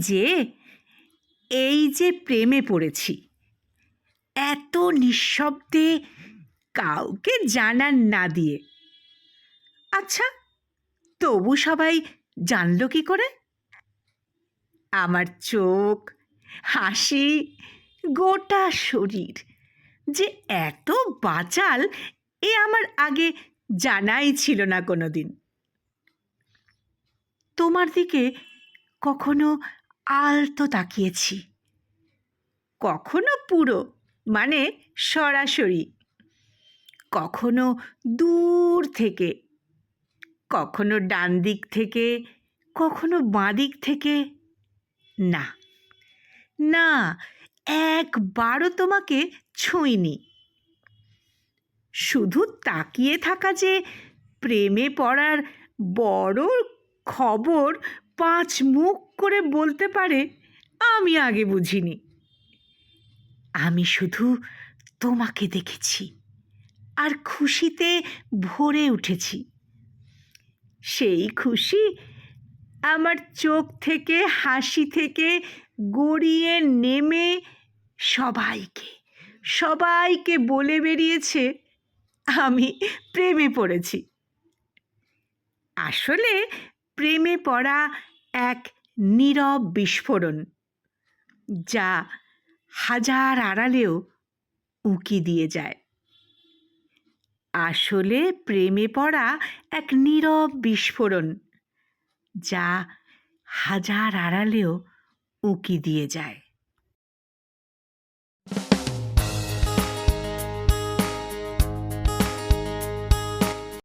যে এই যে প্রেমে পড়েছি, এত নিঃশব্দে, কাউকে জানান না দিয়ে। আচ্ছা, তবু সবাই জানলো কি করে? আমার চোখ, হাসি, গোটা শরীর যে এত বাচাল, এ আমার আগে জানাই ছিল না কোনোদিন। তোমার দিকে কখনো আলতো তাকিয়েছি, কখনো পুরো মানে সরাসরি, কখনো দূর থেকে, কখনো ডান দিক থেকে, কখনো বাঁ দিক থেকে। না না, একবারও তোমাকে ছুঁইনি। শুধু তাকিয়ে থাকা যে প্রেমে পড়ার বড় খবর 5 মুখ করে বলতে পারে, আমি আগে বুঝিনি। আমি শুধু তোমাকে দেখেছি আর খুশিতে ভরে উঠেছি। সেই খুশি আমার চোখ থেকে, হাসি থেকে গড়িয়ে নেমে সবাইকে সবাইকে বলে বেরিয়েছে আমি প্রেমে পড়েছি। আসলে প্রেমে পড়া এক নীরব বিস্ফোরণ, যা হাজার আড়ালেও উঁকি দিয়ে যায়। আসলে প্রেমে পড়া এক নীরব বিস্ফোরণ, যা হাজার আড়ালেও উঁকি দিয়ে যায়।